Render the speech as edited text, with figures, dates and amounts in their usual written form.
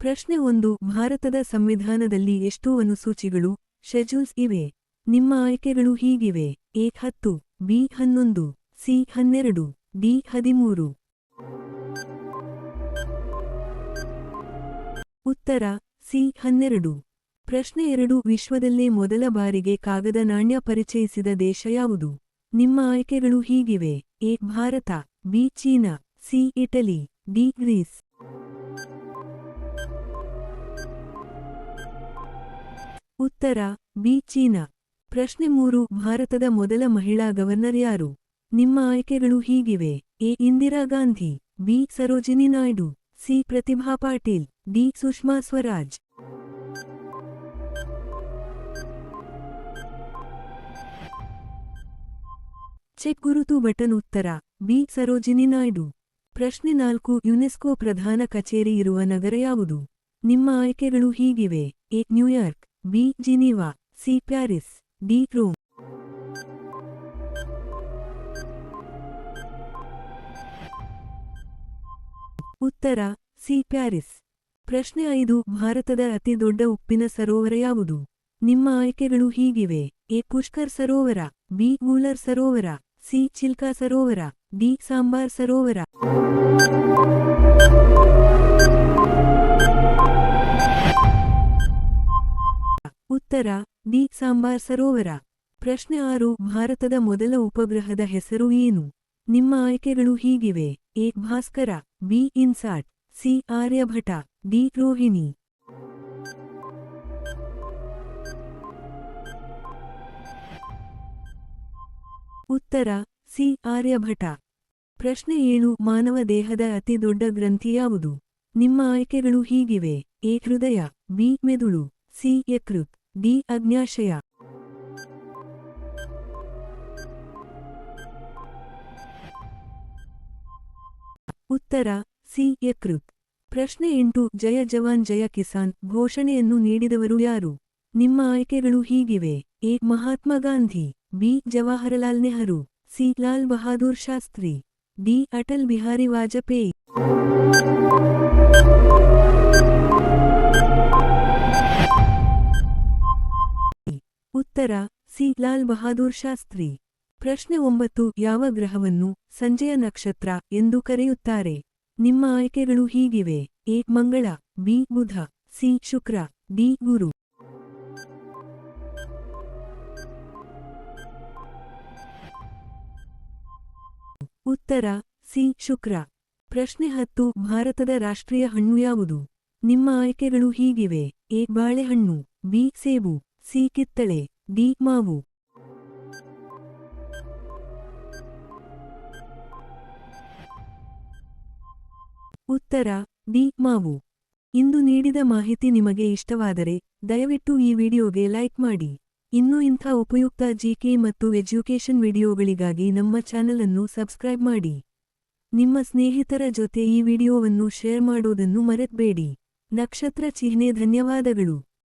ಪ್ರಶ್ನೆ 1. ಭಾರತದ ಸಂವಿಧಾನದಲ್ಲಿ ಎಷ್ಟು ಅನುಸೂಚಿಗಳು, ಶೆಡ್ಯೂಲ್ಸ್ ಇವೆ? ನಿಮ್ಮ ಆಯ್ಕೆಗಳು ಹೀಗಿವೆ: ಎ 10, ಬಿ 11, ಸಿ 12, ಡಿ 13. ಉತ್ತರ ಸಿ 12. ಪ್ರಶ್ನೆ 2. ವಿಶ್ವದಲ್ಲೇ ಮೊದಲ ಬಾರಿಗೆ ಕಾಗದ ನಾಣ್ಯ ಪರಿಚಯಿಸಿದ ದೇಶ ಯಾವುದು? ನಿಮ್ಮ ಆಯ್ಕೆಗಳು ಹೀಗಿವೆ: A Bharat, B China, C Italy, D Greece. ಉತ್ತರ ಬಿ ಚೀನಾ. ಪ್ರಶ್ನೆ 3. ಭಾರತದ ಮೊದಲ ಮಹಿಳಾ ಗವರ್ನರ್ ಯಾರು? ನಿಮ್ಮ ಆಯ್ಕೆಗಳು ಹೀಗಿವೆ: A Indira Gandhi, B Sarojini Naidu, C Pratibha Patil, D Sushma Swaraj. Check ಗುರುತು ಬಟನ್. ಉತ್ತರ ಬಿ ಸರೋಜಿನಿ ನಾಯ್ಡು. ಪ್ರಶ್ನೆ 4. ಯುನೆಸ್ಕೋ ಪ್ರಧಾನ ಕಚೇರಿ ಇರುವ ನಗರ ಯಾವುದು? ನಿಮ್ಮ ಆಯ್ಕೆಗಳು ಹೀಗಿವೆ: A New York, B Geneva, C Paris, D Rome. ಉತ್ತರ ಸಿ ಪ್ಯಾರಿಸ್. ಪ್ರಶ್ನೆ 5. ಭಾರತದ ಅತಿ ದೊಡ್ಡ ಉಪ್ಪಿನ ಸರೋವರ ಯಾವುದು? ನಿಮ್ಮ ಆಯ್ಕೆಗಳು ಹೀಗಿವೆ: ಎ ಪುಷ್ಕರ್ ಸರೋವರ, ಬಿ ವೂಲರ್ ಸರೋವರ, ಸಿ ಚಿಲ್ಕಾ ಸರೋವರ, ಡಿ ಸಾಂಬಾರ್ ಸರೋವರ. ಉತ್ತರ ಡಿ ಸಾಂಬಾರ್ ಸರೋವರ. ಪ್ರಶ್ನೆ 6. ಭಾರತದ ಮೊದಲ ಉಪಗ್ರಹದ ಹೆಸರು ಏನು? ನಿಮ್ಮ ಆಯ್ಕೆಗಳು ಹೀಗಿವೆ: A Bhaskara, B INSAT, C Aryabhata, D Rohini. ಉತ್ತರ ಸಿ ಆರ್ಯಭಟ. ಪ್ರಶ್ನೆ 7. ಮಾನವ ದೇಹದ ಅತಿ ದೊಡ್ಡ ಗ್ರಂಥಿ ಯಾವುದು? ನಿಮ್ಮ ಆಯ್ಕೆಗಳು ಹೀಗಿವೆ: ಎ ಹೃದಯ, ಬಿ ಮೆದುಳು, ಸಿ ಯಕೃತ್, ಡಿ ಅಗ್ನ್ಯಾಶಯ. ಉತ್ತರ ಸಿ ಯಕೃತ್. ಪ್ರಶ್ನೆ 8. ಜಯ ಜವಾನ್ ಜಯ ಕಿಸಾನ್ ಘೋಷಣೆಯನ್ನು ನೀಡಿದವರು ಯಾರು? ನಿಮ್ಮ ಆಯ್ಕೆಗಳು ಹೀಗಿವೆ: A Mahatma Gandhi, B Jawaharlal Nehru, C Lal Bahadur Shastri, D Atal Bihari Vajpayee. ಉತ್ತರ ಸಿ ಲಾಲ್ ಬಹಾದೂರ್ ಶಾಸ್ತ್ರಿ. ಪ್ರಶ್ನೆ 9. ಯಾವ ಗ್ರಹವನ್ನು ಸಂಜೆಯ ನಕ್ಷತ್ರ ಎಂದು ಕರೆಯುತ್ತಾರೆ? ನಿಮ್ಮ ಆಯ್ಕೆಗಳು ಹೀಗಿವೆ: ಎ ಮಂಗಳ, ಬಿ ಬುಧ, ಸಿ ಶುಕ್ರ, ಡಿ ಗುರು. ಉತ್ತರ ಸಿ ಶುಕ್ರ. ಪ್ರಶ್ನೆ 10. ಭಾರತದ ರಾಷ್ಟ್ರೀಯ ಹಣ್ಣು ಯಾವುದು? ನಿಮ್ಮ ಆಯ್ಕೆಗಳು ಹೀಗಿವೆ: ಎ ಬಾಳೆಹಣ್ಣು, ಬಿ ಸೇಬು, ಸಿ ಕಿತ್ತಳೆ, ಡಿ ಮಾವು. ಉತ್ತರ ಡಿ ಮಾವು. ಇಂದು ನೀಡಿದ ಮಾಹಿತಿ ನಿಮಗೆ ಇಷ್ಟವಾದರೆ ದಯವಿಟ್ಟು ಈ ವಿಡಿಯೋಗೆ ಲೈಕ್ ಮಾಡಿ. ಇನ್ನೂ ಇಂಥ ಉಪಯುಕ್ತ ಜಿಕೆ ಮತ್ತು ಎಜ್ಯುಕೇಷನ್ ವಿಡಿಯೋಗಳಿಗಾಗಿ ನಮ್ಮ ಚಾನಲ್ ಅನ್ನು ಸಬ್ಸ್ಕ್ರೈಬ್ ಮಾಡಿ. ನಿಮ್ಮ ಸ್ನೇಹಿತರ ಜೊತೆ ಈ ವಿಡಿಯೋವನ್ನು ಶೇರ್ ಮಾಡೋದನ್ನು ಮರೆತಬೇಡಿ. ನಕ್ಷತ್ರ ಚಿಹ್ನೆ. ಧನ್ಯವಾದಗಳು.